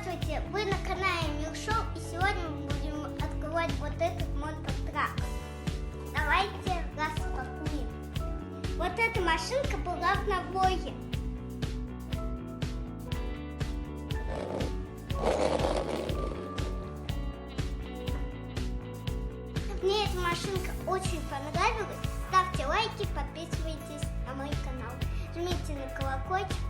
Здравствуйте, вы на канале Милшоу, и сегодня мы будем открывать вот этот мототрак. Давайте распакуем. Вот эта машинка была в наборе. Мне эта машинка очень понравилась. Ставьте лайки, подписывайтесь на мой канал. Жмите на колокольчик.